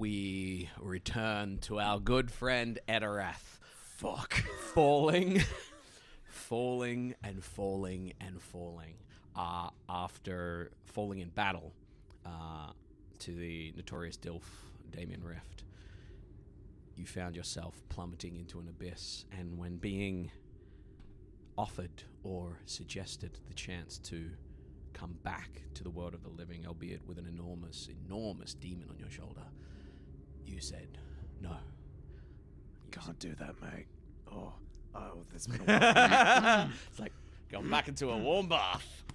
we return to our good friend Etterath. Fuck. Falling after falling in battle to the notorious Dilf, Damien Rift. You found yourself plummeting into an abyss, and when being offered or suggested the chance to come back to the world of the living, albeit with an enormous demon on your shoulder, you said no. Can't do that, mate. Oh, this been a while. It's like going back into a warm bath.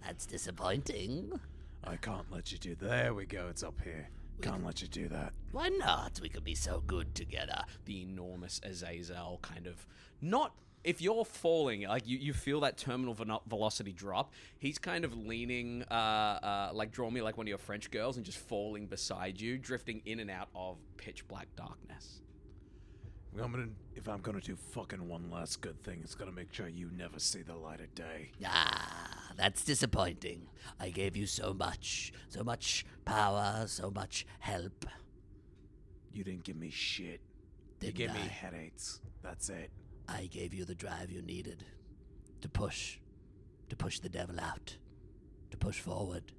That's disappointing. I can't let you do that. There we go, it's up here. Can't let you do that. Why not? We could be so good together. The enormous Azazel kind of not. If you're falling, like you feel that terminal velocity drop, he's kind of leaning, like draw me like one of your French girls and just falling beside you, drifting in and out of pitch black darkness. If I'm gonna do fucking one last good thing, it's gonna make sure you never see the light of day. Ah, that's disappointing. I gave you so much power, so much help. You didn't give me shit. You Didn't gave me I? headaches. That's it. I gave you the drive you needed to push the devil out, to push forward,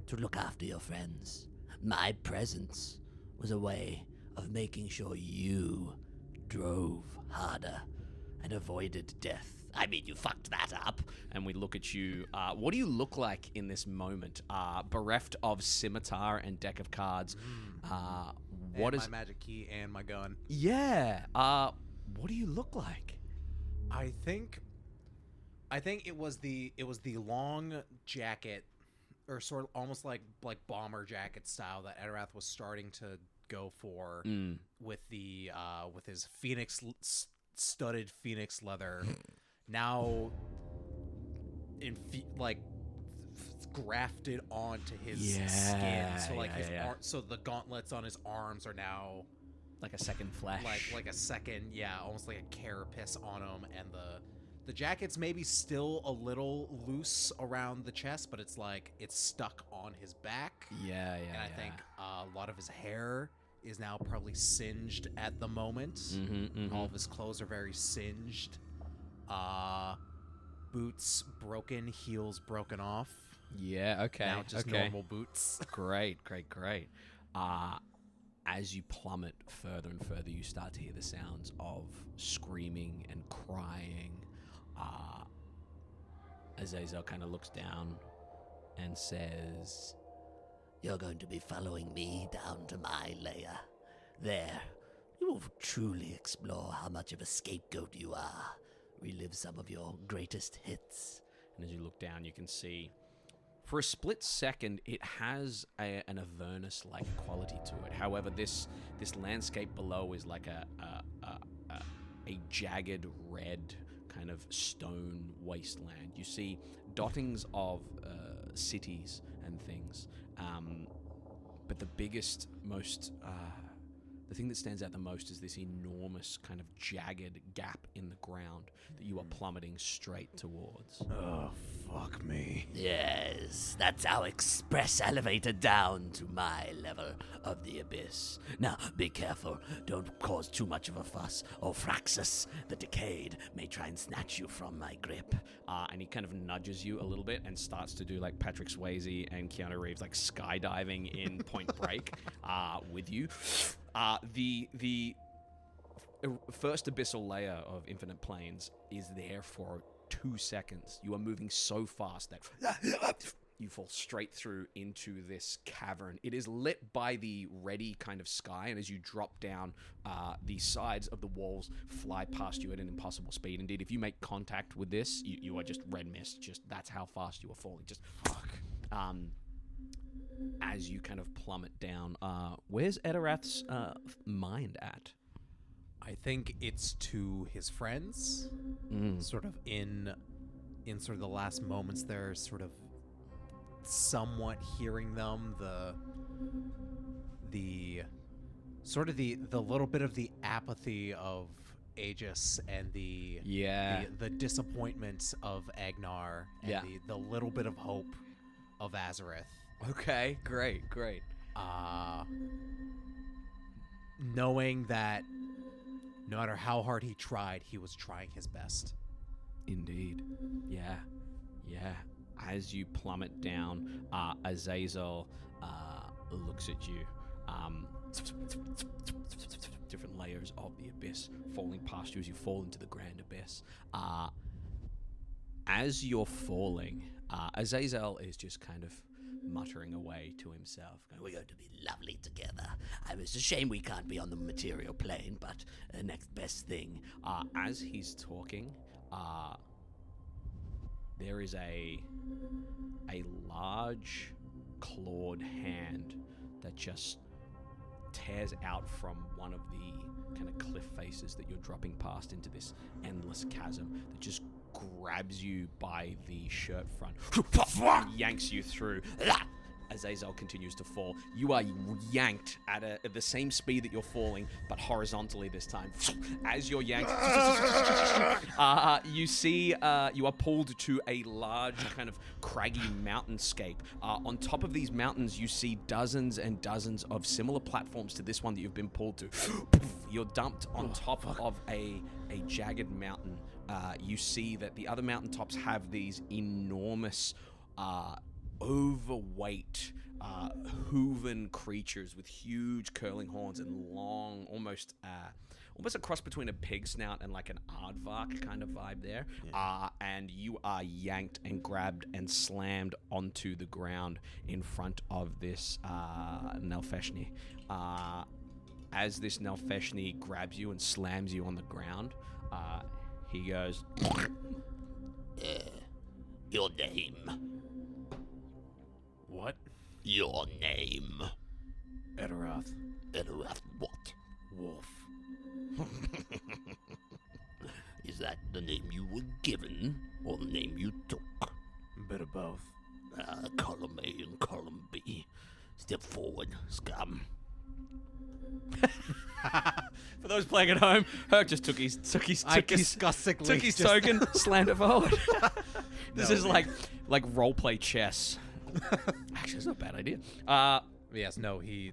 to look after your friends. My presence was a way of making sure you drove harder and avoided death. I mean, you fucked that up. And we look at you. What do you look like in this moment? Bereft of scimitar and deck of cards. What and is my magic key and my gun? Yeah. What do you look like? I think it was the long jacket, or sort of almost like bomber jacket style that Etterath was starting to go for with the with his studded phoenix leather. Now, grafted onto his skin, so like so the gauntlets on his arms are now Like a second flesh. like a second, almost like a carapace on him, and the jacket's maybe still a little loose around the chest, but it's like it's stuck on his back. Yeah. And I think a lot of his hair is now probably singed at the moment. All of his clothes are very singed. Boots broken, heels broken off. Yeah, okay. Now just normal boots. Great. As you plummet further and further, you start to hear the sounds of screaming and crying. Azazel kind of looks down and says, You're going to be following me down to my lair. There, you will truly explore how much of a scapegoat you are. Relive some of your greatest hits. and as you look down, you can see, for a split second, it has an Avernus-like quality to it. However, this landscape below is like a jagged red kind of stone wasteland. You see dottings of cities and things, but the biggest, the thing that stands out the most is this enormous kind of jagged gap in the ground that you are plummeting straight towards. Oh, fuck me. Yes, that's our express elevator down to my level of the abyss. Now, be careful. Don't cause too much of a fuss, or Fraxus, the Decayed, may try and snatch you from my grip. And he kind of nudges you a little bit and starts to do like Patrick Swayze and Keanu Reeves, like skydiving in Point Break with you. The first abyssal layer of Infinite Planes is there for 2 seconds. You are moving so fast that you fall straight through into this cavern. It is lit by the reddy kind of sky, and as you drop down, the sides of the walls fly past you at an impossible speed. Indeed, if you make contact with this, you are just red mist. Just that's how fast you are falling. Just fuck. As you kind of plummet down, where's Etterath's mind at? I think it's to his friends, sort of in sort of the last moments there, sort of somewhat hearing them, the sort of the little bit of the apathy of Aegis and the disappointment of Agenar and the little bit of hope of Azorith. Okay, great. knowing that no matter how hard he tried, he was trying his best. Indeed. Yeah. Yeah. As you plummet down, Azazel looks at you. Different layers of the abyss falling past you as you fall into the grand abyss. As you're falling, Azazel is just kind of muttering away to himself. We're going to be lovely together. It's a shame we can't be on the material plane, but next best thing. As he's talking, there is a large clawed hand that just tears out from one of the kind of cliff faces that you're dropping past into this endless chasm that just grabs you by the shirt front, yanks you through. Azazel continues to fall. You are yanked at the same speed that you're falling, but horizontally this time. As you're yanked, you see you are pulled to a large kind of craggy mountainscape. On top of these mountains, you see dozens and dozens of similar platforms to this one that you've been pulled to. You're dumped on top of a jagged mountain. You see that the other mountaintops have these enormous overweight hooven creatures with huge curling horns and long, almost a cross between a pig snout and like an aardvark kind of vibe there. And you are yanked and grabbed and slammed onto the ground in front of this Nelfeshni. As this Nelfeshni grabs you and slams you on the ground, he goes, Your name. What? Your name. Etterath. Etterath what? Wolf. Is that the name you were given, or the name you took? A bit of both. Column A and column B. Step forward, scum. For those playing at home, Herc just took his token, slammed it forward. This is like roleplay chess. Actually, it's not a bad idea. Yes, no, he...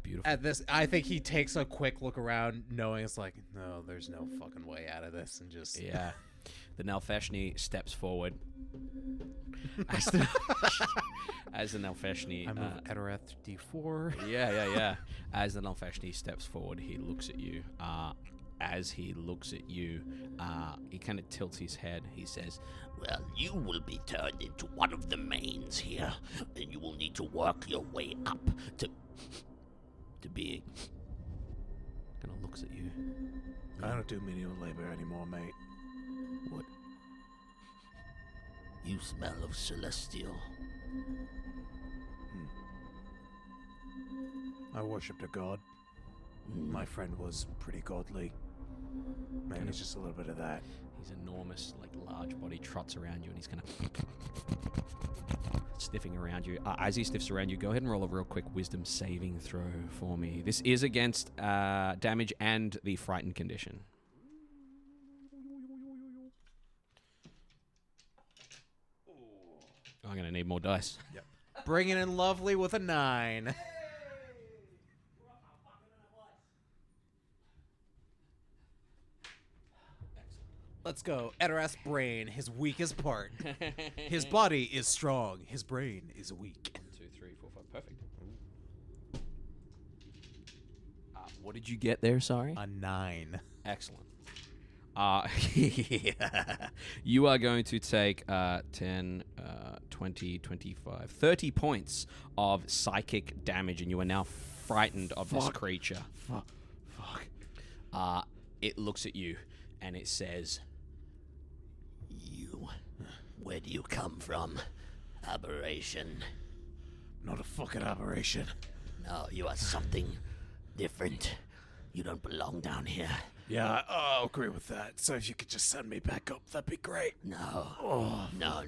Beautiful. At this, I think he takes a quick look around, knowing it's like, no, there's no fucking way out of this, and just... Yeah. The Nelfeshni steps forward. As the Nelfeshni... I move Etterath to D4. Yeah. As the Nelfeshni steps forward, he looks at you. As he looks at you, he kind of tilts his head. He says, Well, you will be turned into one of the mains here, and you will need to work your way up to being... kind of looks at you. I don't do menial labor anymore, mate. What? You smell of celestial. I worshipped a god. My friend was pretty godly. Maybe it's just a little bit of that. He's enormous, like large body, trots around you, and he's kind of sniffing around you. As he sniffs around you, go ahead and roll a real quick wisdom saving throw for me. This is against damage and the frightened condition. I'm going to need more dice. Yep. Bringing in lovely with a 9. Let's go. Etterath's brain, his weakest part. His body is strong. His brain is weak. 1, 2, 3, 4, 5. Perfect. What did you get there, sorry? A 9. Excellent. You are going to take 10, 20, 25, 30 points of psychic damage, and you are now frightened of this creature. Fuck. It looks at you, and it says, You. Where do you come from? Aberration. Not a fucking aberration. No, you are something different. You don't belong down here. Yeah, I'll agree with that. So if you could just send me back up, that'd be great. No. No.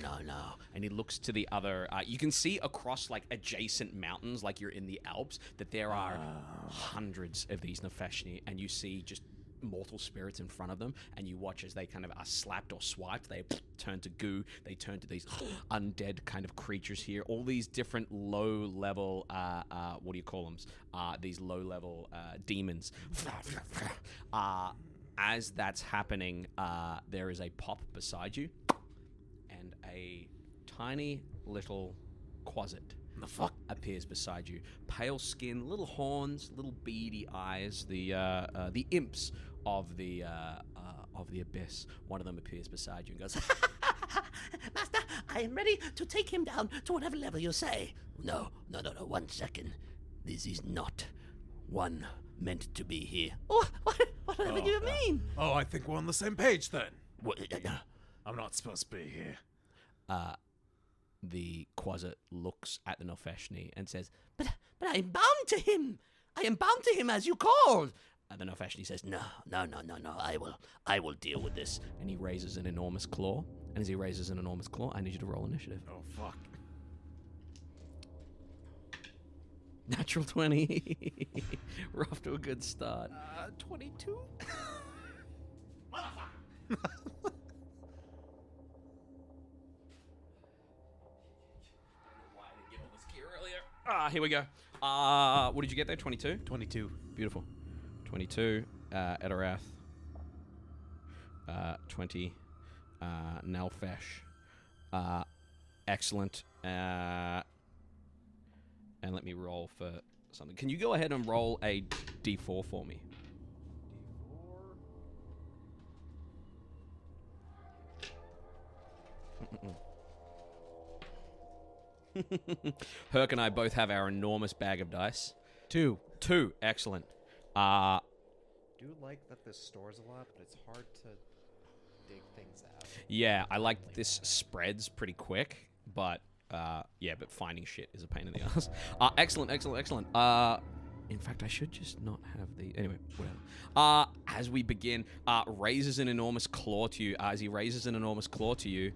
and he looks to the other. You can see across like adjacent mountains, like you're in the Alps, that there are hundreds of these Nefeshni, and you see just mortal spirits in front of them, and you watch as they kind of are slapped or swiped. They turn to goo. They turn to these undead kind of creatures here. All these different low-level, what do you call them? These low-level demons. As that's happening, there is a pop beside you, and a tiny little quasit The fuck? appears beside you. Pale skin, little horns, little beady eyes. The imps of the abyss. One of them appears beside you and goes, Master, I am ready to take him down to whatever level you say. No, 1 second. This is not one meant to be here. Oh, whatever do you mean? Oh, I think we're on the same page then. What, I'm not supposed to be here. the quasit looks at the Nofeshni and says, but I am bound to him. I am bound to him as you called. and the Nofeshni says, No. I will deal with this. and he raises an enormous claw. And as he raises an enormous claw, I need you to roll initiative. Oh, fuck. Natural 20. We're off to a good start. 22. Here we go. What did you get there? 22? 22. Beautiful. 22. Etterath. 20. Nalfesh. Excellent. And let me roll for something. Can you go ahead and roll a d4 for me? Herc and I both have our enormous bag of dice. 2. 2. Excellent. Do like that this stores a lot, but it's hard to dig things out. Yeah, I like this spreads pretty quick, but but finding shit is a pain in the ass. Excellent. In fact, I should just not have the... Anyway, whatever. As we begin, raises an enormous claw to you. As he raises an enormous claw to you,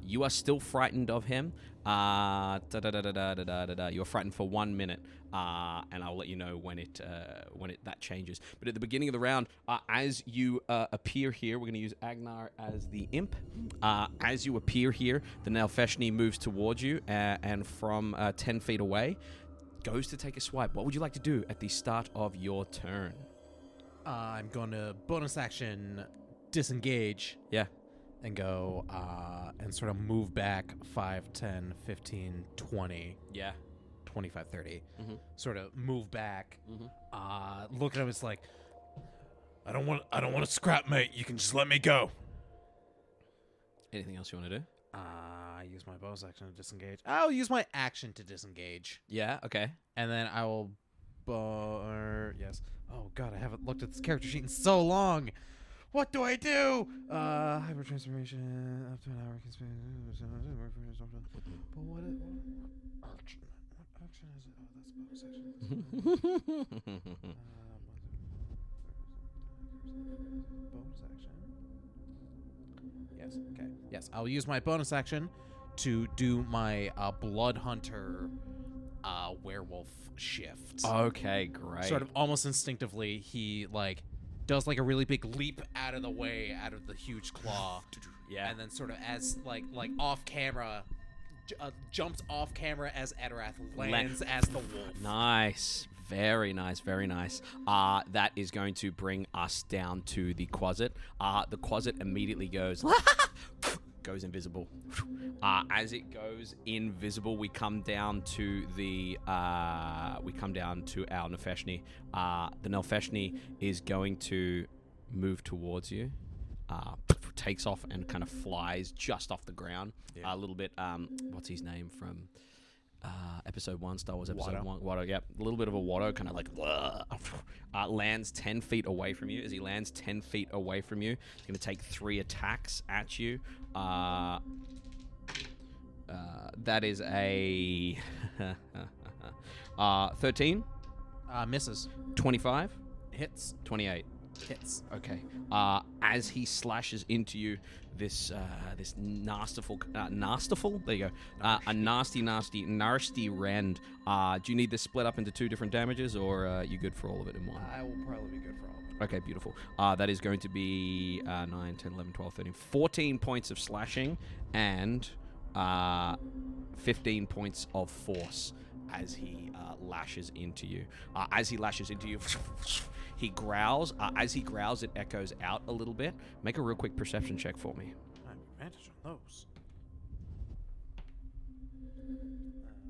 you are still frightened of him. You are frightened for 1 minute, and I'll let you know when that changes. But at the beginning of the round, as you appear here, we're going to use Agenar as the imp. As you appear here, the Nalfeshni moves towards you, and from 10 feet away, goes to take a swipe. What would you like to do at the start of your turn? I'm going to bonus action disengage. Yeah. And go and sort of move back 5, 10, 15, 20. Yeah. 25, 30. Mm-hmm. Sort of move back. Mm-hmm. Look at him. It's like, I don't want to scrap, mate. You can just let me go. Anything else you want to do? I use my bonus action to disengage. I'll use my action to disengage. Yeah, okay. And then I will... yes. Oh, God, I haven't looked at this character sheet in so long. What do I do? Hyper transformation up to an hour can spend. But what action? What action is it? Oh, that's bonus action. Bonus action. Yes. Okay. Yes, I'll use my bonus action to do my Blood Hunter werewolf shift. Okay, great. Sort of almost instinctively, he does a really big leap out of the way, out of the huge claw. Yeah. And then sort of as like off camera, jumps off camera as Etterath lands as the wolf. Nice. Very nice, very nice. That is going to bring us down to the quasit. The quasit immediately goes invisible. As it goes invisible, we come down to our Nefeshni. The Nefeshni is going to move towards you. Takes off and kind of flies just off the ground. Yeah. A little bit. What's his name from episode 1, Star Wars episode Watto. 1? Watto, yep. A little bit of a Watto, kind of like lands 10 feet away from you. As he lands 10 feet away from you, he's going to take 3 attacks at you. That is a 13, Misses. 25, Hits. 28. Hits. Okay. As he slashes into you, this nastiful. There you go. A nasty rend. Do you need this split up into 2 different damages, or you good for all of it in one? I will probably be good for all of it. Okay, beautiful. That is going to be 9, 10, 11, 12, 13, 14 points of slashing and 15 points of force as he lashes into you. As he lashes into you, he growls. As he growls, it echoes out a little bit. Make a real quick perception check for me. I have advantage on those.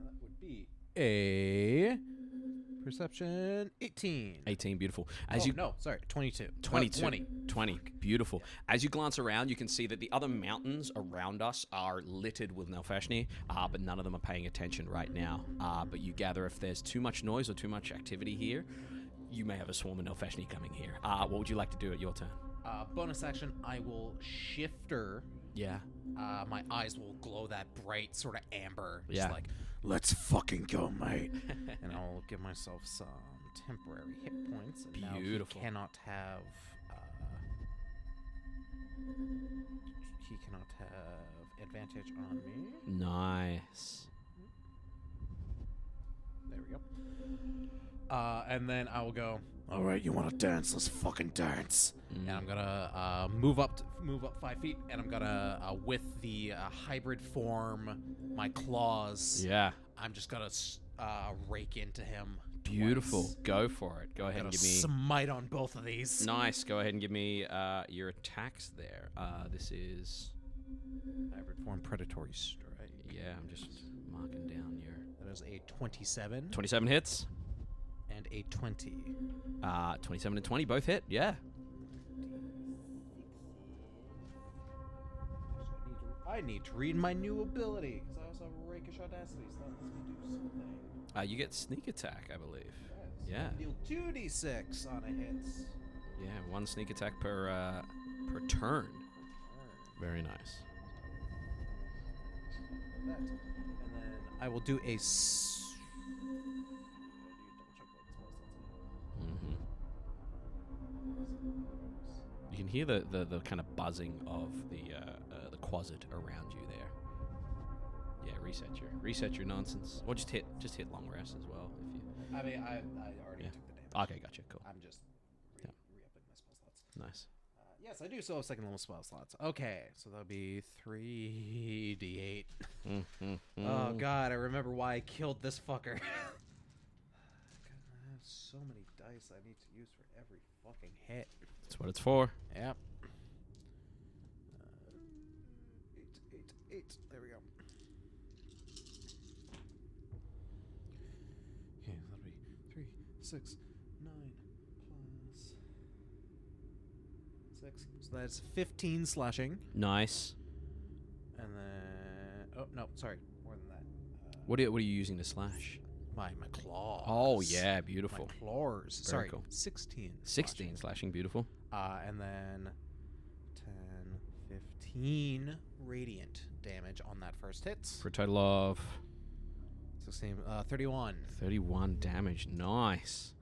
That would be a perception 18. 18, beautiful. As you 22. 22. 20. Beautiful. As you glance around, you can see that the other mountains around us are littered with Nelfashni, but none of them are paying attention right now. But you gather if there's too much noise or too much activity here, you may have a swarm of Nelfashni coming here. What would you like to do at your turn? Bonus action, I will shifter. Yeah. My eyes will glow that bright sort of amber. Yeah. Just like, Let's fucking go, mate. and I'll give myself some temporary hit points. And Beautiful. Now he cannot have advantage on me. Nice. There we go. And then I will go, All right, you want to dance? Let's fucking dance. and I'm gonna move up 5 feet, and I'm gonna with the hybrid form, my claws. Yeah. I'm just gonna rake into him. Beautiful. Twice. Go for it. Go ahead and Gonna give me... smite on both of these. Nice. Go ahead and give me your attacks there. This is... Hybrid form predatory strike. Yeah, I'm just marking down your... That is a 27 27 hits. and a 20. 27 and 20 both hit. Yeah. I need to read my new ability because I also have a rakish audacity, so that lets me do something. You get sneak attack, I believe. Yes. Yeah. Deal 2d6 on a hit. Yeah, 1 sneak attack per turn. Very nice. That. And then I will do a. Mm-hmm. You can hear the kind of buzzing of the quasit around you there. Yeah, reset your nonsense. Or just hit long rest as well if you. I mean, I already took the damage. Okay, gotcha. Cool. I'm just re-upping my spell slots. Nice. Yes, I do still have second level spell slots. Okay, so that'll be 3d8. Oh god, I remember why I killed this fucker. God, I have so many dice I need to use for every fucking hit. That's what it's for. Yep. 8. There we go. Okay, so that'll be 3, 6, 9 plus 6. So that's 15 slashing. Nice. And then... Oh, no, sorry. More than that. What are you using to slash? My claws. Oh, yeah, beautiful. My claws. Very Sorry, cool. 16. 16 slashing, beautiful. And then 10, 15 radiant damage on that first hit. For a total of 16, 31. 31 damage. Nice.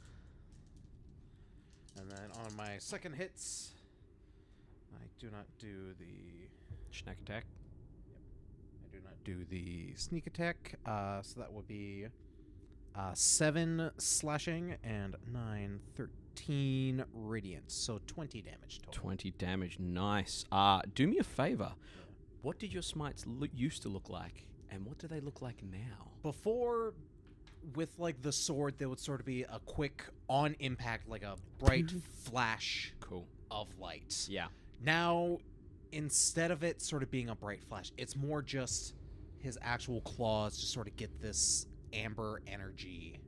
And then on my second hits, I do not do the... Snack attack. I do not do the sneak attack. So that would be 7 slashing and 9, 13 radiant. So 20 damage total. 20 damage. Nice. Do me a favor. What did your smites used to look like, and what do they look like now? Before, with like the sword, there would sort of be a quick on impact, like a bright flash Cool. of light. Yeah. Now, instead of it sort of being a bright flash, it's more just his actual claws just sort of get this amber energy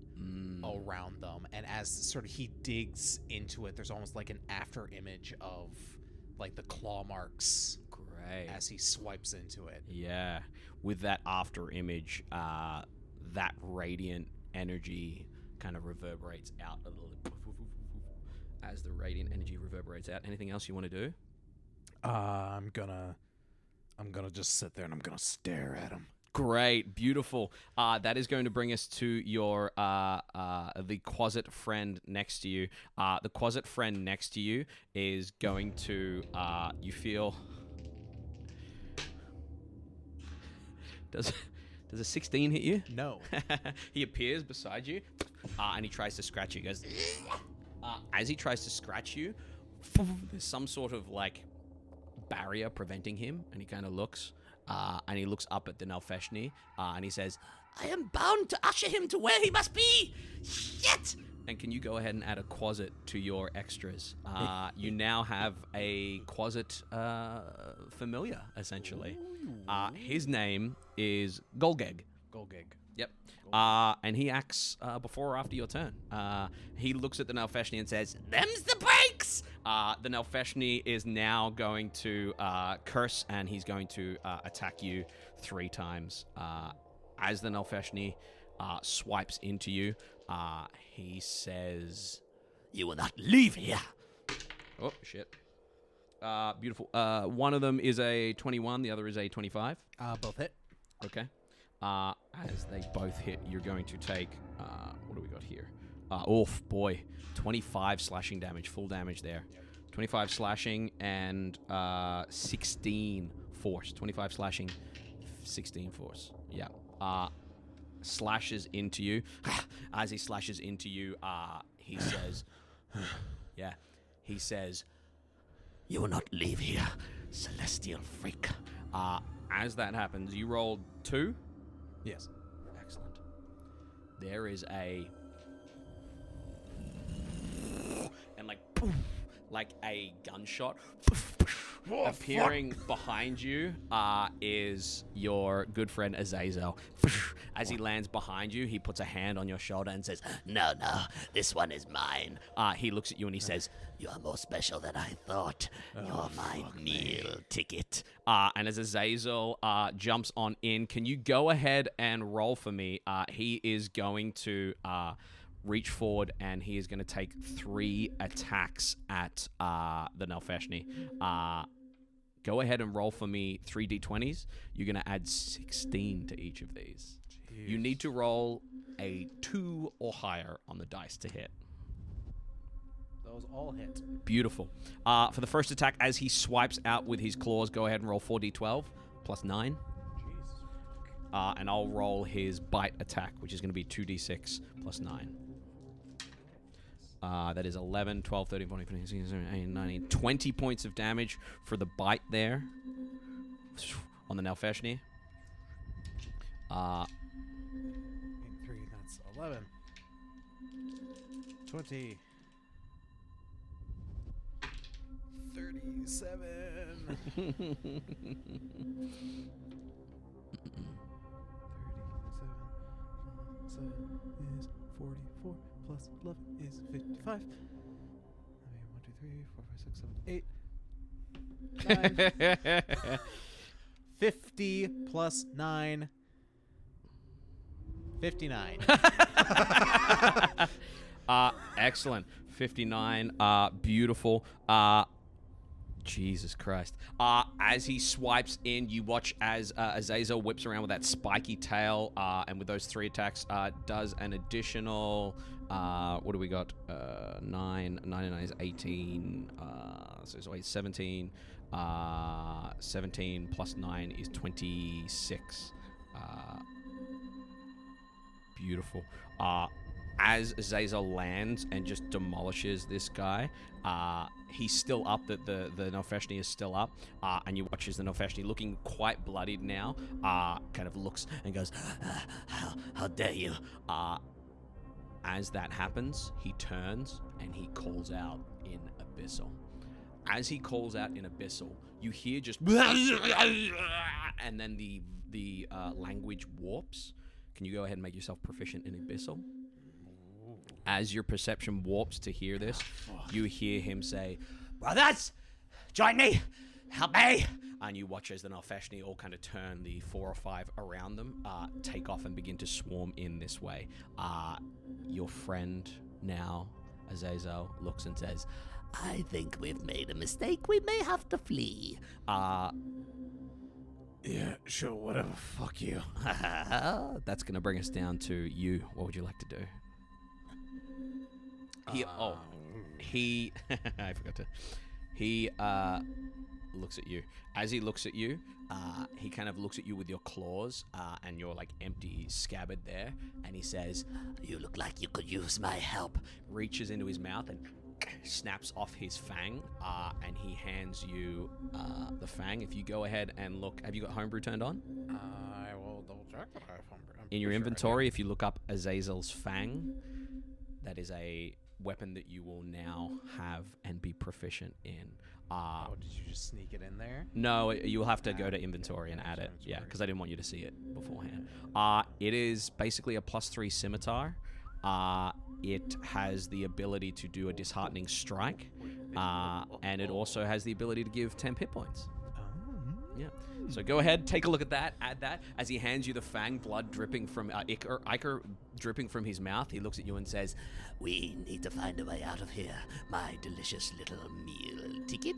around them, and as sort of he digs into it, there's almost like an after image of like the claw marks. Great. As he swipes into it. Yeah. With that after image, that radiant energy kind of reverberates out a little bit. As the radiant energy reverberates out. Anything else you want to do? I'm gonna just sit there and I'm gonna stare at him. Great, beautiful. That is going to bring us to your the Quasit friend next to you. The Quasit friend next to you is going to you feel. Does a 16 hit you? No. He appears beside you, and he tries to scratch you. He goes. As he tries to scratch you, there's some sort of like barrier preventing him, and he kind of looks. And he looks up at the Nalfeshni, and he says, I am bound to usher him to where he must be. Shit! and can you go ahead and add a Quasit to your extras? You now have a Quasit familiar, essentially. His name is Golgeg. Golgeg. Yep. And he acts before or after your turn. He looks at the Nalfeshni and says, "Them's the breaks!" The Nalfeshni is now going to curse, and he's going to attack you 3 times. As the Nalfeshni swipes into you, he says, You will not leave here. oh, shit. Beautiful. One of them is a 21, the other is a 25. Both hit. Okay. As they both hit, you're going to take, what do we got here? Oof, boy. 25 slashing damage, full damage there. 25 slashing and 16 force. 25 slashing, 16 force. Yeah. Slashes into you. As he slashes into you, he says, yeah, he says, You will not leave here, celestial freak. as that happens, you rolled 2. Yes. Excellent. There is a... and like, poof, like a gunshot appearing behind you is your good friend Azazel. As he lands behind you, he puts a hand on your shoulder and says, No, this one is mine. he looks at you and he says, You are more special than I thought. You're my meal ticket. and as Azazel jumps on in, can you go ahead and roll for me? He is going to reach forward and he is going to take 3 attacks at the Nalfeshni. Go ahead and roll for me 3 d20s. You're going to add 16 to each of these. Jeez. You need to roll a 2 or higher on the dice to hit. Those all hit. Beautiful. For the first attack, as he swipes out with his claws, go ahead and roll 4d12 plus 9. Jeez. And I'll roll his bite attack, which is going to be 2d6 plus 9. That is 11, 12, 13, 14, 15, 16, 17, 18, 19, 20 points of damage for the bite there on the Nalfeshni. 8, 3, that's 11. 20. 37. 7 is 44 plus 11 is 55. I mean, 1, 2, 3, 4, 5, 6, 7, 8. 9. 50 plus 9. 59. Excellent. 59. Beautiful. Jesus Christ. As he swipes in, you watch as Azazel whips around with that spiky tail, and with those 3 attacks, does an additional, what do we got? 9 is 18, so it's 17, 17 plus 9 is 26. Beautiful. As Azazel lands and just demolishes this guy, he's still up. The Nalfeshni is still up, and you watch as the Nalfeshni, looking quite bloodied now, kind of looks and goes, How dare you? As that happens, he turns and he calls out in Abyssal. As he calls out in Abyssal, you hear just and then the language warps. Can you go ahead and make yourself proficient in Abyssal? As your perception warps to hear this, you hear him say, Brothers, join me. Help me. and you watch as the Nalfeshni all kind of turn the 4 or 5 around them, take off and begin to swarm in this way. Your friend now, Azazel, looks and says, I think we've made a mistake. We may have to flee. Yeah, sure, whatever. Fuck you. That's going to bring us down to you. What would you like to do? He I forgot to. He looks at you. As he looks at you, he kind of looks at you with your claws and your like empty scabbard there, and he says, You look like you could use my help. reaches into his mouth and snaps off his fang, and he hands you the fang. If you go ahead and look, have you got homebrew turned on? I will double check that I have homebrew. In your inventory, if you look up Azazel's fang, that is a weapon that you will now have and be proficient in. Did you just sneak it in there? No, you will have to go to inventory and add it. Yeah, because I didn't want you to see it beforehand. It is basically a +3 scimitar. It has the ability to do a disheartening strike, and it also has the ability to give 10 hit points. Yeah. So go ahead, take a look at that, add that. As he hands you the fang, blood dripping from Iker dripping from his mouth, he looks at you and says, We need to find a way out of here. My delicious little meal ticket.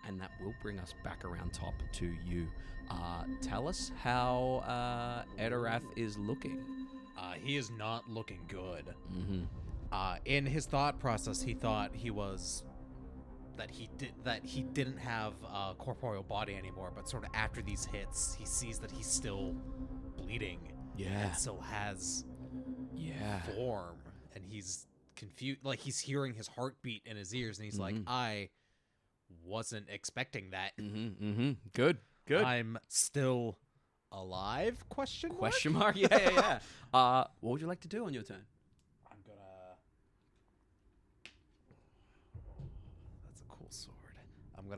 and that will bring us back around top to you. Tell us how Etterath is looking. He is not looking good. Mm-hmm. In his thought process, he thought that he didn't have a corporeal body anymore. But sort of after these hits, he sees that he's still bleeding. Yeah. And still has Yeah. form, and he's confused. Like he's hearing his heartbeat in his ears, and he's like, "I wasn't expecting that. Mm-hmm. Mm-hmm. Good. Good. I'm still alive?" Question mark? Question mark? Yeah. What would you like to do on your turn? I'm gonna. That's a cool sword. I'm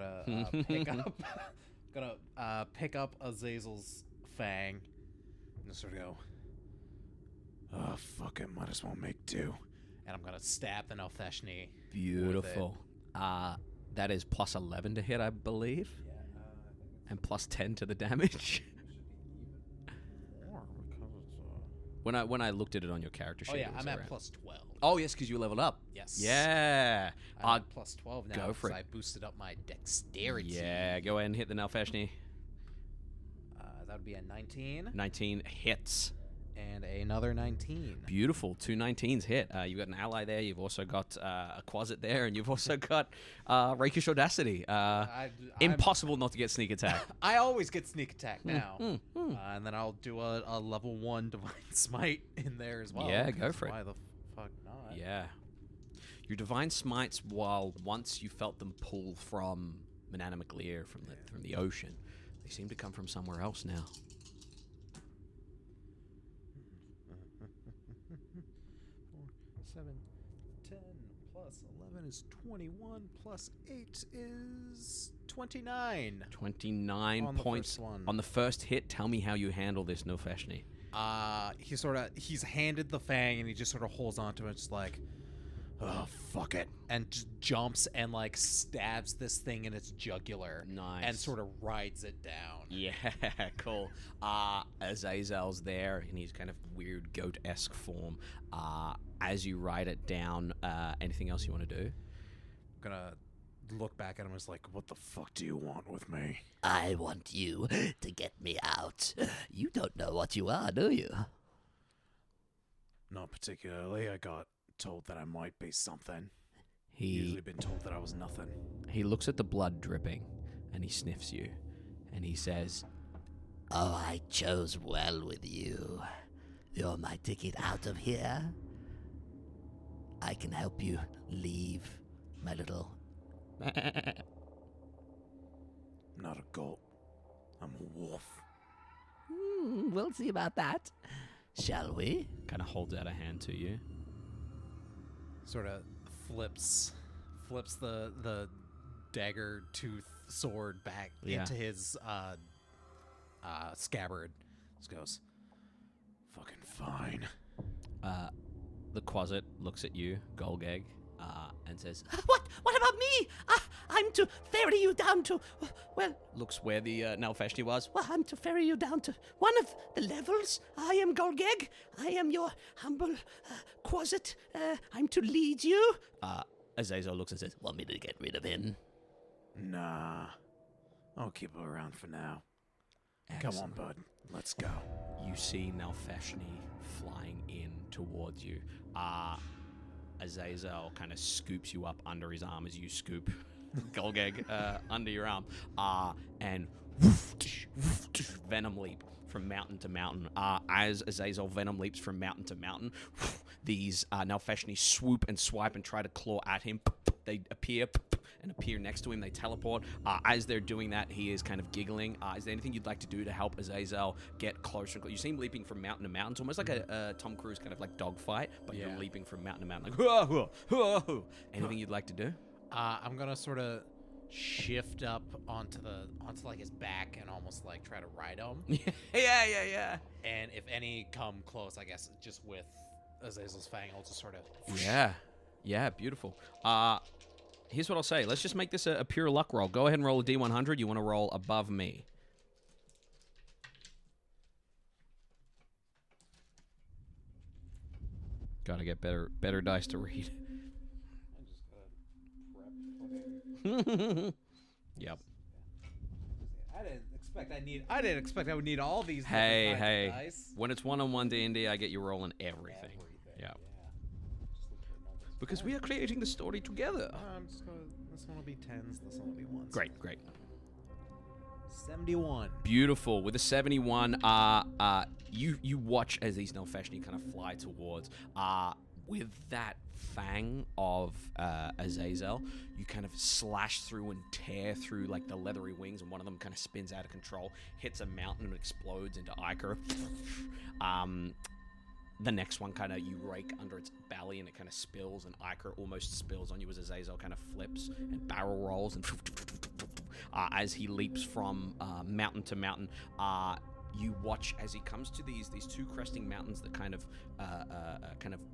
gonna pick up Azazel's fang and just sort of go, Oh, fuck it. Might as well make do. and I'm gonna stab the Naltheshni. Beautiful. That is +11 to hit, I believe. Yeah, And +10 to the damage. more because it's. When I looked at it on your character sheet, Oh yeah, it was I'm at around- +12. Oh yes, because you leveled up. Yes. Yeah. I'm at +12 now. go for 'cause it. I boosted up my dexterity. Yeah. Go ahead and hit the Nalfeshni. That would be a 19 19 hits. and another 19. Beautiful. 2 19s hit. You've got an ally there. You've also got a Quasit there, and you've also got Rakish Audacity. I'm- Impossible not to get sneak attack. I always get sneak attack now. Hmm. And then I'll do a level 1 divine smite in there as well. Yeah, go because for it. Why the fuck not? Yeah. Your divine smites, while once you felt them pull from Manana McLear from the ocean, they seem to come from somewhere else now. 4, 7, 10 plus 11 is 21 plus 8 is 29. 29 On the points first one. on the first hit. Tell me how you handle this Nofeshni. He's handed the fang and he just sort of holds on to it, just like, oh fuck it, and just jumps and like stabs this thing in its jugular. Nice. And sort of rides it down. Yeah, cool. Azazel's there in his kind of weird goat-esque form. As you ride it down, anything else you want to do? I'm gonna look back at him and was like, What the fuck do you want with me? I want you to get me out. You don't know what you are, do you? Not particularly. I got told that I might be something. Usually been told that I was nothing. He looks at the blood dripping, and he sniffs you, and he says, Oh, I chose well with you. You're my ticket out of here. I can help you leave, my little... Not a goat. I'm a wolf. We'll see about that. Shall we? kind of holds out a hand to you. sort of flips the dagger tooth sword back Yeah. into his scabbard. Just goes, Fucking fine. The Quasit looks at you, Golgag, and says, What about me? I'm to ferry you down to... Well, looks where the Nalfeshni was. I'm to ferry you down to one of the levels. I am Golgag. I am your humble Quasit. I'm to lead you. Azazel looks and says, Want me to get rid of him? Nah. I'll keep her around for now. Come on, Excellent. bud. Let's go. You see Nalfashni flying in towards you. Azazel kind of scoops you up under his arm as you scoop Golgeg under your arm. And Venom Leap from mountain to mountain. As Azazel Venom leaps from mountain to mountain, these Nalfashni swoop and swipe and try to claw at him. They appear next to him. They teleport. As they're doing that, he is kind of giggling. Is there anything you'd like to do to help Azazel get closer and closer? You see him leaping from mountain to mountain. It's almost like a Tom Cruise kind of like dogfight, but you're leaping from mountain to mountain. Like, whoa, whoa, whoa. Anything you'd like to do? I'm gonna sort of shift up onto like his back and almost like try to ride him. Yeah. And if any come close, I guess just with Azazel's fang, I'll just sort of. Yeah, beautiful. Here's what I'll say. Let's just make this a pure luck roll. Go ahead and roll a D100. You want to roll above me. Gotta get better dice to read. Yep. I didn't expect I would need all these. Hey. Dice. When it's one-on-one D&D, I get you rolling everything. Yeah. Because we are creating the story together. I'm just gonna. This one will be 10s. This one will be 1s. Great. 71. Beautiful. With a 71, you watch as these Nalfashni kind of fly towards. With that fang of Azazel, you kind of slash through and tear through like the leathery wings, and one of them kind of spins out of control, hits a mountain and explodes into ichor. The next one kind of you rake under its belly and it kind of spills, and ichor almost spills on you as Azazel kind of flips and barrel rolls, and as he leaps from mountain to mountain. You watch as he comes to these two cresting mountains that kind of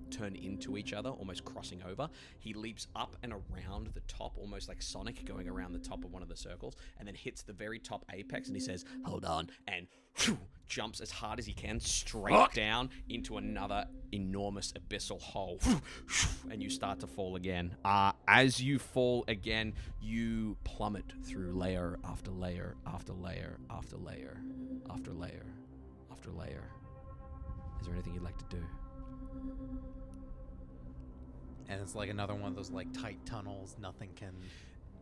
turn into each other, almost crossing over. He leaps up and around the top, almost like Sonic going around the top of one of the circles, and then hits the very top apex, and he says, "Hold on," and jumps as hard as he can straight down into another enormous abyssal hole, and you start to fall again. As you fall again, you plummet through layer after layer after layer after layer after layer after layer. Is there anything you'd like to do? And it's like another one of those like tight tunnels. Nothing can.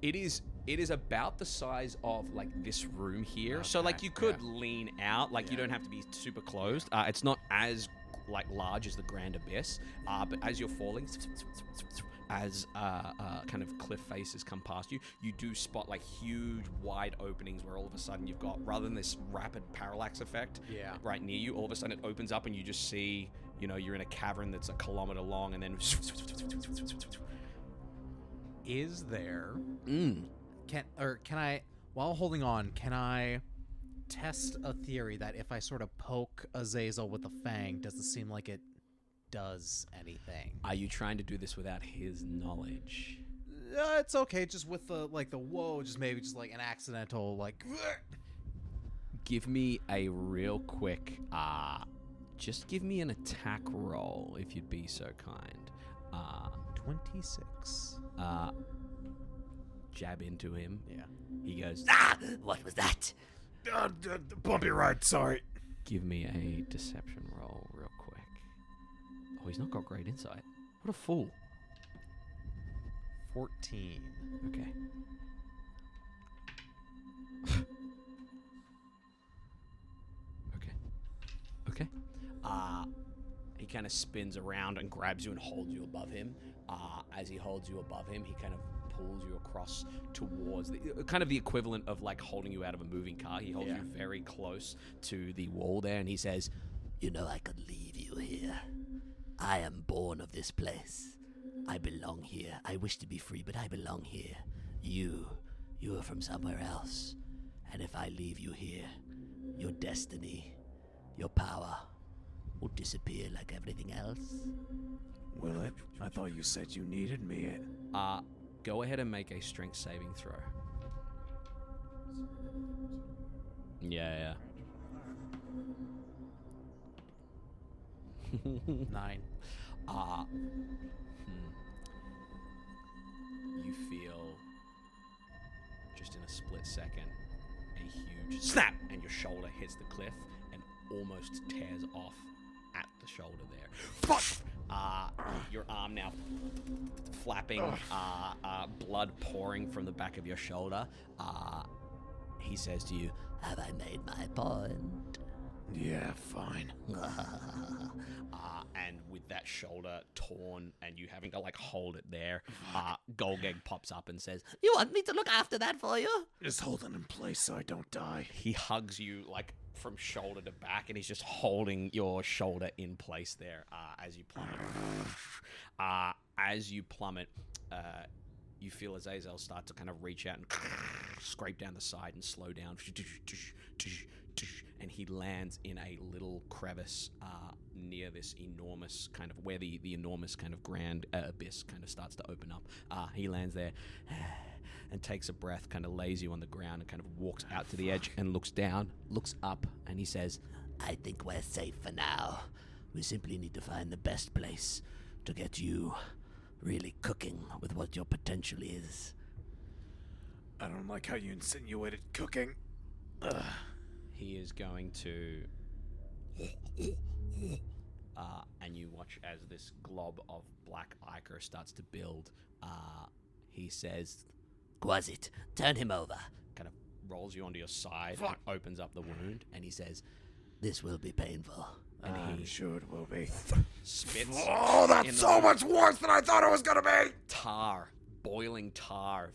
It is about the size of like this room here. So like you could lean out, like you don't have to be super closed. It's not as like large as the Grand Abyss, but as you're falling, as kind of cliff faces come past you, you do spot like huge wide openings where all of a sudden you've got, rather than this rapid parallax effect right near you, all of a sudden it opens up and you just see, you know, you're in a cavern that's a kilometer long, and then Is there can I, while holding on, can I test a theory that if I sort of poke Azazel with the fang, does it seem like it does anything? Are you trying to do this without his knowledge? It's okay, just with the whoa, just maybe just like an accidental like. Give me a real quick, just give me an attack roll if you'd be so kind. 26. Jab into him. Yeah. He goes, What was that? Bumpy ride, sorry. give me a deception roll real quick. Oh, he's not got great insight. What a fool. 14. Okay. Okay. He kind of spins around and grabs you and holds you above him. As he holds you above him, he kind of pulls you across towards kind of the equivalent of like holding you out of a moving car. He holds you very close to the wall there, and he says, You know I could leave you here. I am born of this place. I belong here. I wish to be free, but I belong here. You are from somewhere else. And if I leave you here, your destiny, your power, will disappear like everything else. Will it? I thought you said you needed me. go ahead and make a strength saving throw. Yeah. 9. You feel, just in a split second, a huge snap, and your shoulder hits the cliff and almost tears off at the shoulder there. Fuck! Your arm now flapping, blood pouring from the back of your shoulder. He says to you, Have I made my point? Yeah, fine. And with that shoulder torn and you having to like hold it there, Golgeg pops up and says, You want me to look after that for you? Just hold it in place so I don't die. he hugs you like from shoulder to back, and he's just holding your shoulder in place there as you plummet. As you plummet, you feel Azazel start to kind of reach out and scrape down the side and slow down. And he lands in a little crevice near this enormous kind of, where the enormous kind of grand abyss kind of starts to open up. He lands there and takes a breath, kind of lays you on the ground and kind of walks out to the edge and looks down, looks up, and he says, I think we're safe for now. We simply need to find the best place to get you really cooking with what your potential is. I don't like how you insinuated cooking. he is going to... and you watch as this glob of black ichor starts to build. He says... Quasit, turn him over. Kind of rolls you onto your side and opens up the wound, and he says, This will be painful. and I'm he sure it will be. spits Oh, in that's the so much worse than I thought it was gonna be! tar, boiling tar,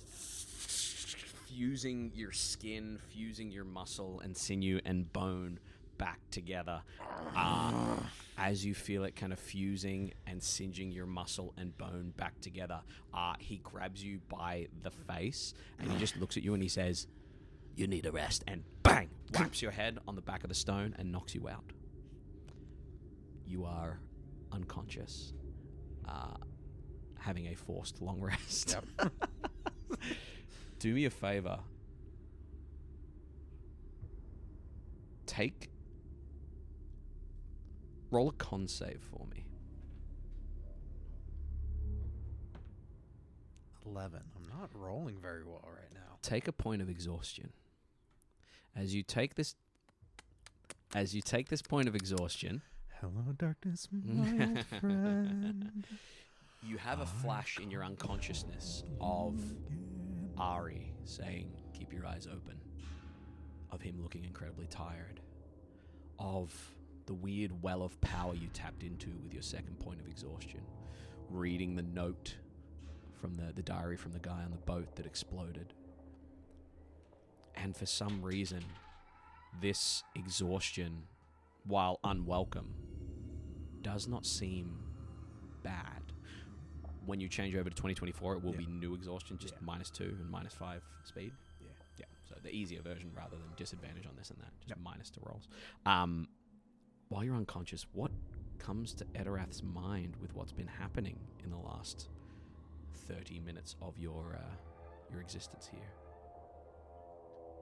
fusing your skin, fusing your muscle and sinew and bone back together. As you feel it kind of fusing and singeing your muscle and bone back together, he grabs you by the face and he just looks at you and he says, You need a rest. and bang, whaps your head on the back of the stone and knocks you out. You are unconscious, having a forced long rest. Yep. Do me a favor. Roll a con save for me. 11. I'm not rolling very well right now. Take a point of exhaustion. As you take this point of exhaustion, Hello, darkness, my old friend. you have a flash in your unconsciousness of Ari saying, "Keep your eyes open," of him looking incredibly tired, of the weird well of power you tapped into with your second point of exhaustion, reading the note from the diary from the guy on the boat that exploded. And for some reason, this exhaustion, while unwelcome, does not seem bad. When you change over to 2024, it will be new exhaustion, just -2 and -5 speed. Yeah. So the easier version rather than disadvantage on this and that, just minus to rolls. While you're unconscious, what comes to Etterath's mind with what's been happening in the last 30 minutes of your existence here?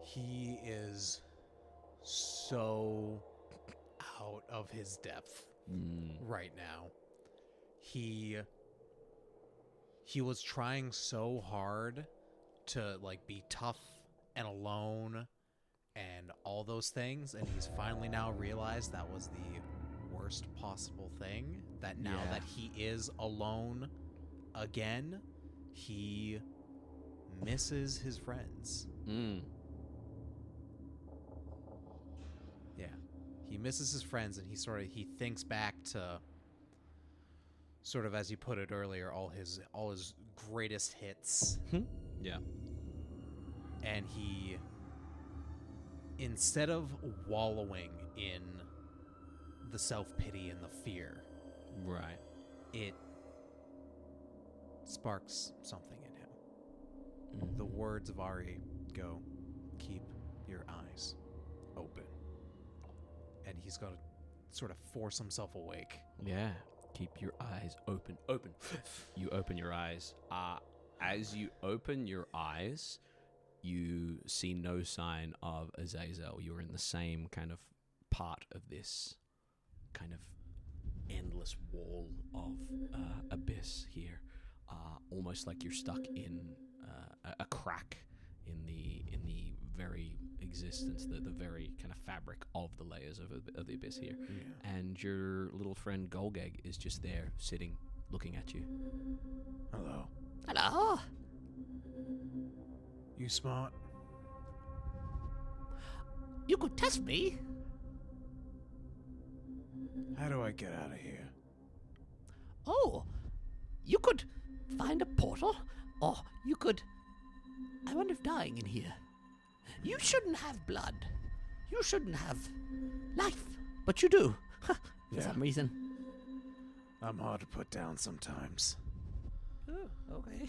He is so out of his depth right now. He was trying so hard to like be tough and alone and all those things, and he's finally now realized that was the worst possible thing. That now that he is alone again, he misses his friends. Yeah, he misses his friends, and he thinks back to sort of, as you put it earlier, all his greatest hits. Yeah. And he, instead of wallowing in the self-pity and the fear, Right. it sparks something in him. The words of Ari go, "Keep your eyes open." And he's got to sort of force himself awake. Yeah. Keep your eyes open. Open. You open your eyes. As you open your eyes, you see no sign of Azazel. You're in the same kind of part of this kind of endless wall of abyss here. Almost like you're stuck in a crack in the very existence, the very kind of fabric of the layers of the abyss here. And your little friend Golgeg is just there, sitting, looking at you. Hello. Hello? You smart? You could test me. How do I get out of here? Oh, you could find a portal, or you could... I wonder if dying in here. You shouldn't have blood. You shouldn't have life, but you do, for some reason. I'm hard to put down sometimes. Oh, okay.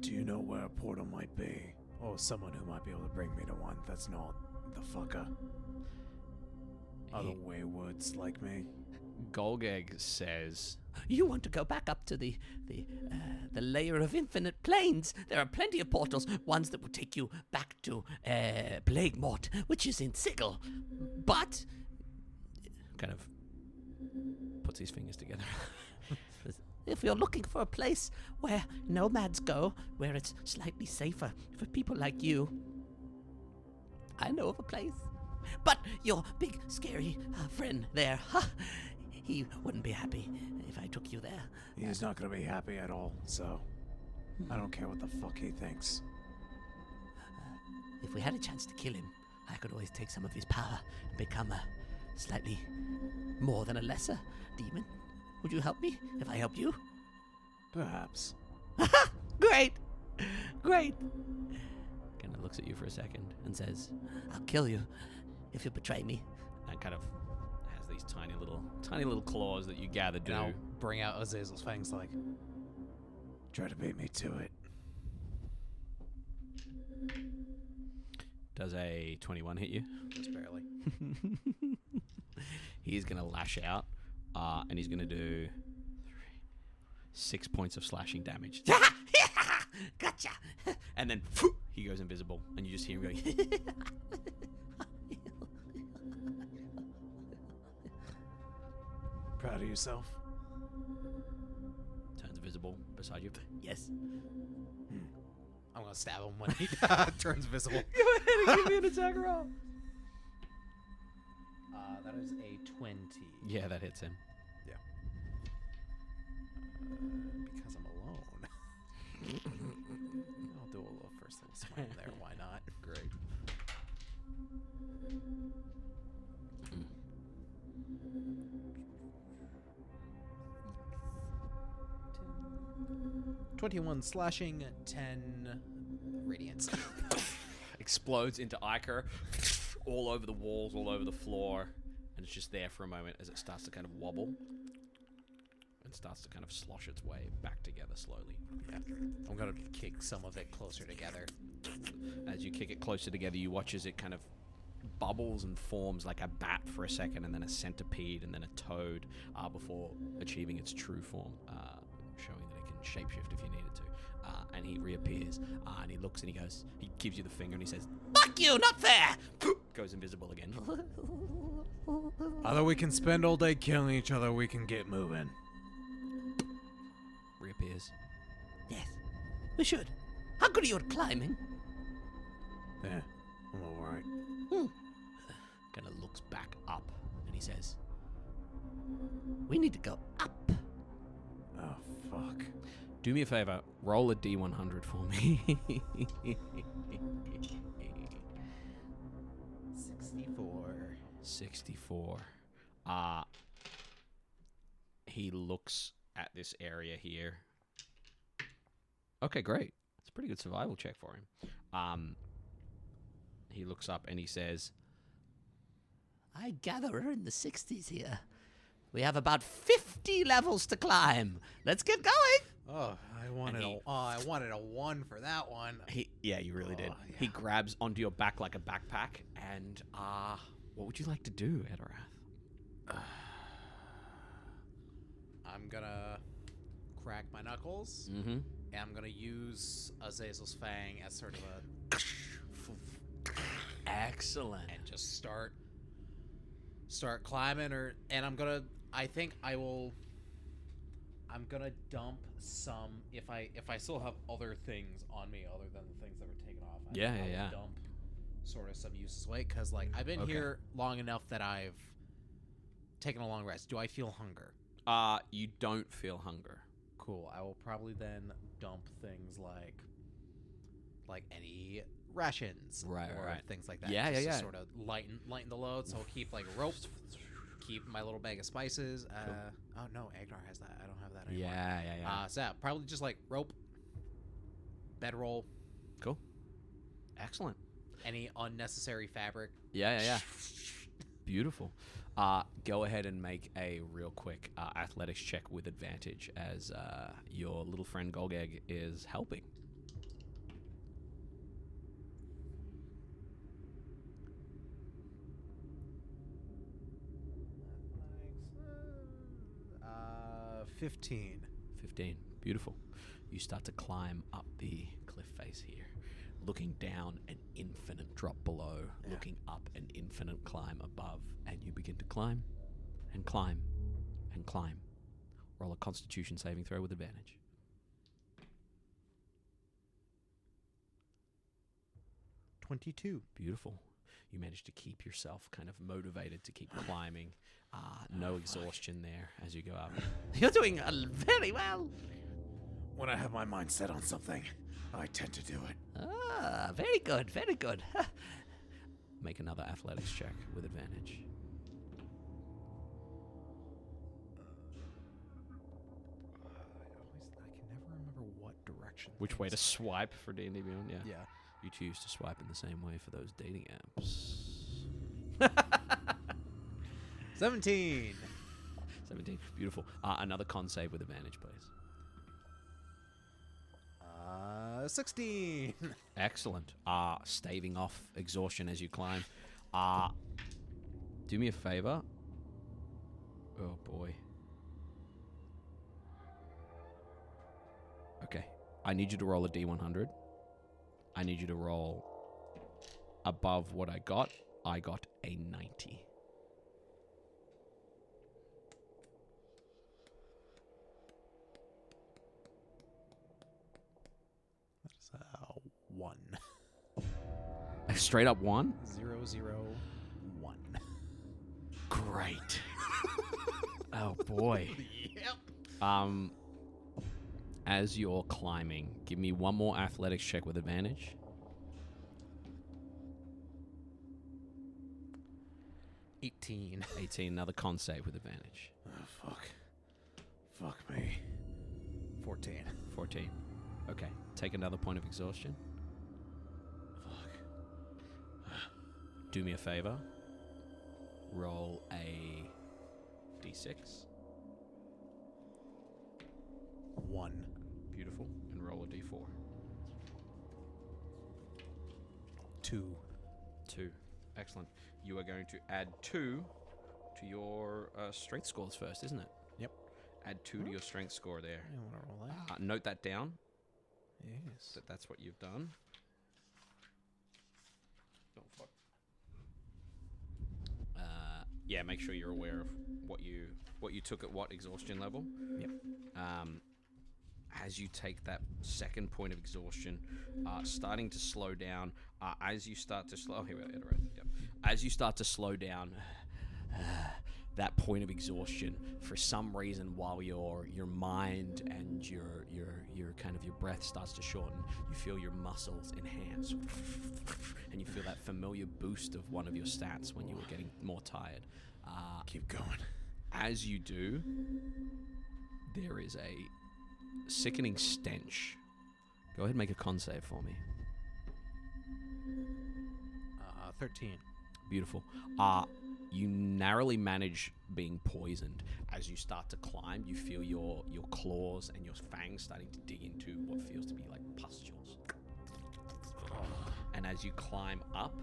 Do you know where a portal might be? Or someone who might be able to bring me to one that's not the fucker? Other waywoods like me? Golgeg says, You want to go back up to the layer of infinite planes? There are plenty of portals, ones that will take you back to Plague Mort, which is in Sigil. But kind of puts his fingers together. if you're looking for a place where nomads go, where it's slightly safer for people like you, I know of a place. But your big, scary friend there, he wouldn't be happy if I took you there. He's not gonna be happy at all, so I don't care what the fuck he thinks. If we had a chance to kill him, I could always take some of his power and become a slightly more than a lesser demon. Would you help me if I help you? Perhaps. Great! Great! kind of looks at you for a second and says, I'll kill you if you betray me. and kind of has these tiny little claws that you gather do. And I'll bring out Azazel's fangs like, Try to beat me to it. Does a 21 hit you? just barely. He's going to lash out, and he's going to do 6 points of slashing damage. Gotcha! And then he goes invisible, and you just hear him going. Proud of yourself? Turns visible beside you. Yes. I'm gonna stab him when he turns visible. Go ahead and give me an attack roll. That is a 20. Yeah, that hits him. Because I'm alone. I'll do a little first little swing there. Why not? Great. Mm. 21 slashing, 10 radiance. Explodes into ichor all over the walls, all over the floor, and it's just there for a moment as it starts to kind of wobble and starts to kind of slosh its way back together slowly. Yeah. I'm gonna kick some of it closer together. As you kick it closer together, you watch as it kind of bubbles and forms like a bat for a second, and then a centipede, and then a toad, before achieving its true form, showing that it can shapeshift if you needed to. And he reappears, and he looks and he goes, he gives you the finger and he says, Fuck you, not fair! goes invisible again. Either we can spend all day killing each other, or we can get moving. Reappears. Yes, we should. How good are you at climbing? Yeah, I'm alright. Kind of looks back up and he says, We need to go up. Oh, fuck. do me a favor, roll a D100 for me. 64. 64. He looks at this area here. Okay, great. It's a pretty good survival check for him. He looks up and he says, I gather we're in the 60s here. We have about 50 levels to climb. Let's get going. Oh, I wanted a 1 for that one. Yeah, you really did. Yeah. He grabs onto your back like a backpack, and what would you like to do, Etterath? I'm gonna crack my knuckles, Mm-hmm. and I'm gonna use Azazel's fang as sort of a, Excellent. and just start climbing, and I'm gonna. I think I will I'm gonna dump some if I still have other things on me other than the things that were taken off. I will dump sort of some useless weight because like I've been here long enough that I've taken a long rest. Do I feel hunger? You don't feel hunger. Cool. I will probably then dump things like any rations, or things like that. Yeah. Sort of lighten the load. So I'll keep like rope, keep my little bag of spices. Cool. Oh no, Agenar has that. I don't have that anymore. Yeah. So yeah, probably just like rope, bedroll. Cool. Excellent. Any unnecessary fabric. Yeah. Beautiful. Go ahead and make a real quick athletics check with advantage as your little friend Golgeg is helping. Uh, 15. 15. Beautiful. You start to climb up the cliff face here, looking down an infinite drop below, looking up an infinite climb above, and you begin to climb and climb and climb. Roll a Constitution saving throw with advantage. $22. Beautiful. You manage to keep yourself kind of motivated to keep climbing. No exhaustion there as you go up. You're doing very well. When I have my mind set on something, I tend to do it. Ah, very good, very good. Make another athletics check with advantage. I can never remember what direction. Which way to swipe for D&D Beyond? Yeah. You choose to swipe in the same way for those dating apps. 17. 17. Beautiful. Another con save with advantage, please. 16. Excellent. Staving off exhaustion as you climb. Do me a favor. Oh, boy. Okay. I need you to roll a D100. I need you to roll above what I got. I got a 90. That's 1. Straight up 1? 0, 0, 1. Great. Oh, boy. Yep. As you're climbing, give me one more athletics check with advantage. 18. 18, another con save with advantage. Oh, fuck. Fuck me. 14. 14. Okay, take another point of exhaustion. Fuck. Do me a favor. Roll a d6. 1. Beautiful. And roll a d4. 2. 2. Excellent. You are going to add 2 to your strength scores first, isn't it? Yep. Add 2 to your strength score there. I want to roll that. Note that down. Yes. That's what you've done. Oh, fuck. Yeah, make sure you're aware of what you took at what exhaustion level. Yep. As you take that second point of exhaustion, starting to slow down. As you start to slow, here we are, Etterath. Yep. As you start to slow down, that point of exhaustion, for some reason, while your mind and your kind of your breath starts to shorten, you feel your muscles enhance, and you feel that familiar boost of one of your stats when you were getting more tired. Keep going. As you do, there is a sickening stench. Go ahead and make a con save for me. 13. Beautiful. You narrowly manage being poisoned. As you start to climb, you feel your claws and your fangs starting to dig into what feels to be like pustules. And as you climb up,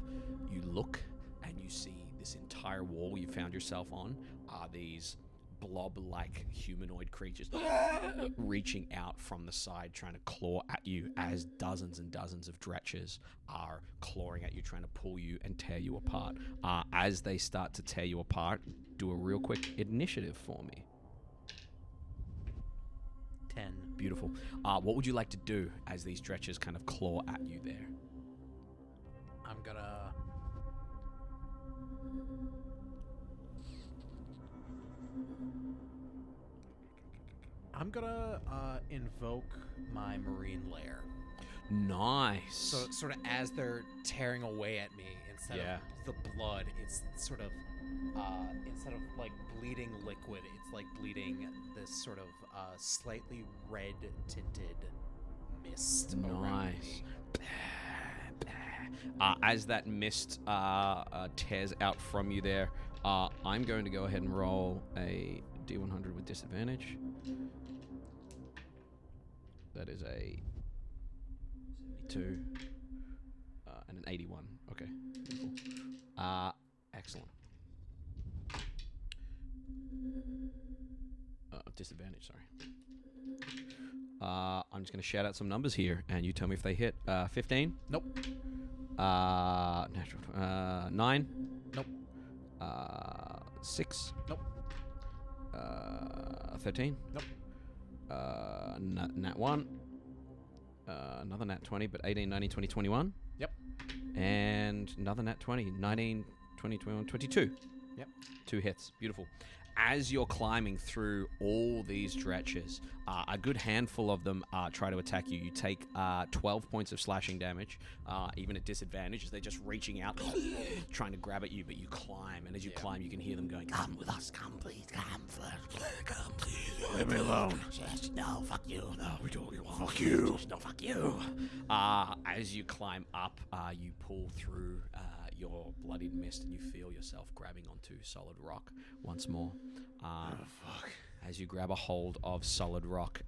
you look and you see this entire wall you found yourself on are these blob-like humanoid creatures reaching out from the side, trying to claw at you as dozens and dozens of dretches are clawing at you, trying to pull you and tear you apart. As they start to tear you apart, do a real quick initiative for me. Beautiful. What would you like to do as these dretches kind of claw at you there? I'm gonna invoke my marine lair. Nice. So sort of as they're tearing away at me, instead of the blood, it's sort of instead of like bleeding liquid, it's like bleeding this sort of slightly red tinted mist around me. As that mist tears out from you there, I'm going to go ahead and roll a D100 with disadvantage. That is a 72 and an 81. Okay, beautiful. Excellent. Disadvantage, sorry. I'm just going to shout out some numbers here, and you tell me if they hit. 15? Nope. Natural. 9? Nope. 6? Nope. 13? Nope. Nat 1. Another nat 20, but 18, 19, 20, 21. Yep. And another nat 20, 19, 20, 21, 22. Yep. 2 hits. Beautiful. As you're climbing through all these dretches, a good handful of them try to attack you. You take 12 points of slashing damage, even at disadvantage, as they're just reaching out, trying to grab at you, but you climb, and as you climb, you can hear them going, Come with us, come please, come first. Come please. Leave me alone. Yes, no, fuck you. No, we do what we want. Fuck you. No, fuck you. As you climb up, you pull through your bloodied mist, and you feel yourself grabbing onto solid rock once more. Fuck. As you grab a hold of solid rock,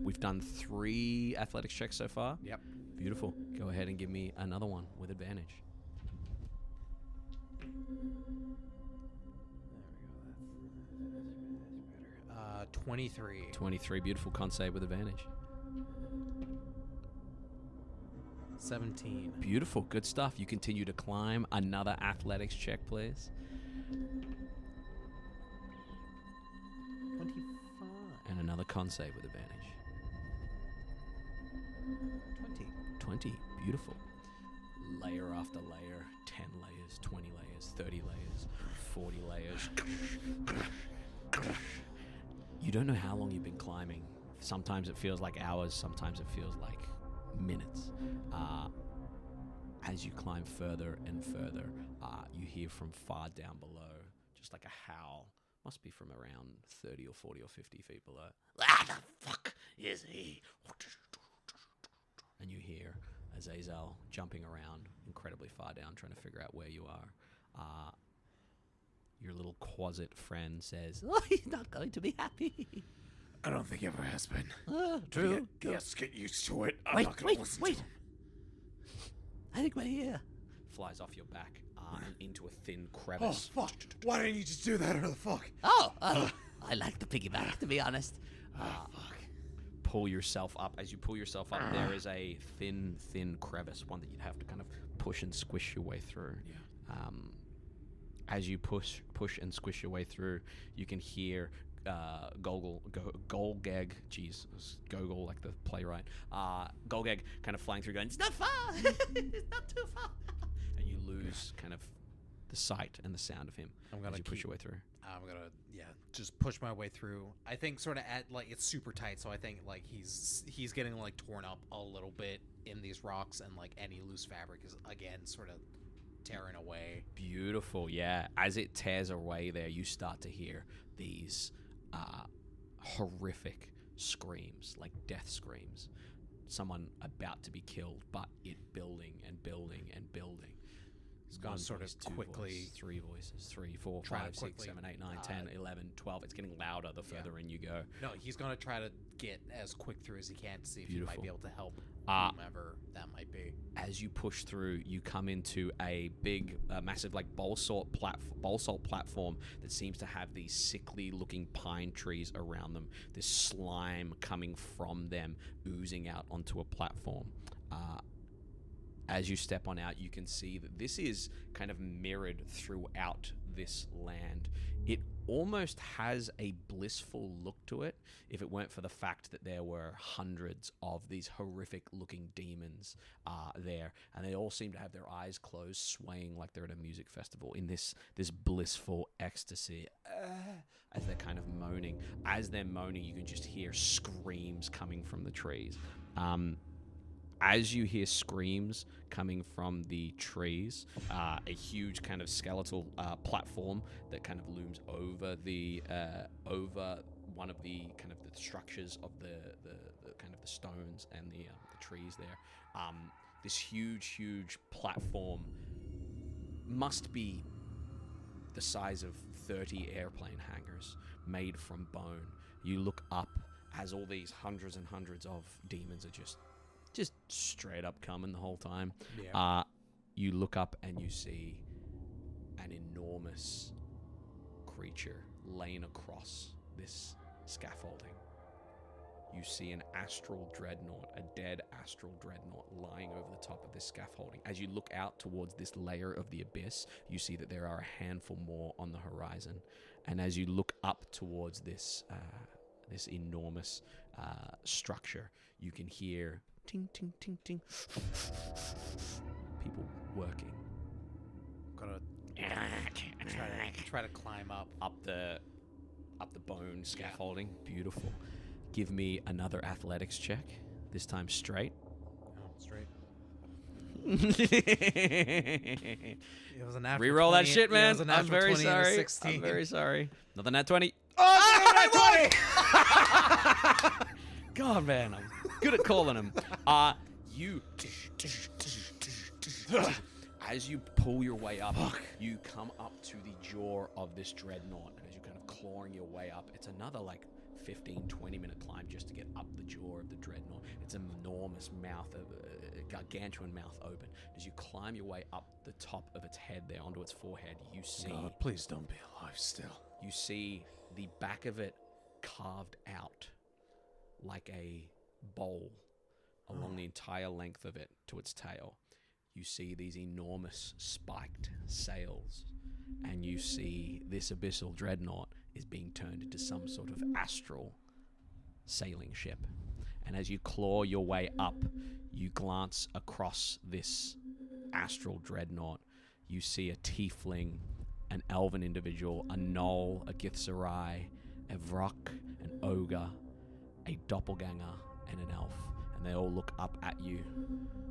we've done 3 athletics checks so far. Yep. Beautiful. Go ahead and give me another one with advantage. There we go. That's 23. 23. Beautiful. Con save with advantage. 17. Beautiful. Good stuff. You continue to climb. Another athletics check, please. 25. And another con save with advantage. 20. 20. Beautiful. Layer after layer. 10 layers, 20 layers, 30 layers, 40 layers. You don't know how long you've been climbing. Sometimes it feels like hours. Sometimes it feels like minutes. As you climb further and further, you hear from far down below, just like a howl. Must be from around 30 or 40 or 50 feet below. Ah, the fuck is he? And you hear Azazel jumping around incredibly far down, trying to figure out where you are. Your little Quasit friend says, Oh, he's not going to be happy. I don't think he ever has been. True. Yes, get used to it. I'm Wait, not gonna listen to him. I think we're here. flies off your back and into a thin Oh, crevice. fuck. Why didn't you just do that, or the fuck? Oh, I like the piggyback, to be honest. Fuck. Pull yourself up. As you pull yourself up, there is a thin crevice, one that you'd have to kind of push and squish your way through. Yeah. As you push and squish your way through, you can hear Golgeg, Gogol, like the playwright, Golgeg kind of flying through going, It's not far. It's not too far. and you lose kind of the sight and the sound of him as you push your way through. I'm gonna just push my way through. I think sort of at like it's super tight, so I think like he's getting like torn up a little bit in these rocks, and like any loose fabric is again sort of tearing away. Beautiful, yeah. As it tears away there, you start to hear these horrific screams, like death screams. Someone about to be killed, but it building and building and building. It's going One sort voice, of two quickly. voices, 3 voices, 3, 4, Try to 5, 6, quickly, 7, 8, 9, 10, 11, 12. It's getting louder the further in you go. No, he's gonna try to get as quick through as he can to see if he Beautiful. might be able to help whomever that might be. As you push through, you come into a big, massive, like basalt platform that seems to have these sickly-looking pine trees around them. This slime coming from them, oozing out onto a platform. As you step on out, you can see that this is kind of mirrored throughout this land. It almost has a blissful look to it if it weren't for the fact that there were hundreds of these horrific looking demons there, and they all seem to have their eyes closed, swaying like they're at a music festival in this blissful ecstasy as they're kind of moaning. As they're moaning, you can just hear screams coming from the trees. As you hear screams coming from the trees, a huge kind of skeletal platform that kind of looms over the over one of the kind of the structures of the kind of the stones and the trees there. This huge platform must be the size of 30 airplane hangars made from bone. You look up as all these hundreds and hundreds of demons are just straight up coming the whole time. Yeah. You look up and you see an enormous creature laying across this scaffolding. You see an astral dreadnought, a dead astral dreadnought lying over the top of this scaffolding. As you look out towards this layer of the abyss, you see that there are a handful more on the horizon. And as you look up towards this this enormous structure, you can hear ting, ting, ting, ting. People working. Gotta try to climb up the bone scaffolding. Yeah. Beautiful. Give me another athletics check. This time straight. Oh, straight. It was an natural Reroll 20, that shit, man. Yeah, it was a I'm natural very 20 and a sorry. 16. I'm very sorry. Another nat 20. Oh, God, man, I'm good at calling them. You, as you pull your way up, you come up to the jaw of this dreadnought, and as you're kind of clawing your way up, it's another like 15-20 minute climb just to get up the jaw of the dreadnought. It's an enormous mouth, a gargantuan mouth open. As you climb your way up the top of its head there onto its forehead, you see... God, please don't be alive still. You see the back of it carved out like a bowl along the entire length of it to its tail. You see these enormous spiked sails, and you see this abyssal dreadnought is being turned into some sort of astral sailing ship. And as you claw your way up, you glance across this astral dreadnought. You see a tiefling, an elven individual, a gnoll, a githzerai, a vrock, an ogre, a doppelganger, and an elf. And they all look up at you.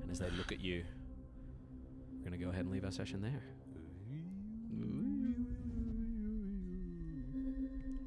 And as they look at you, we're going to go ahead and leave our session there.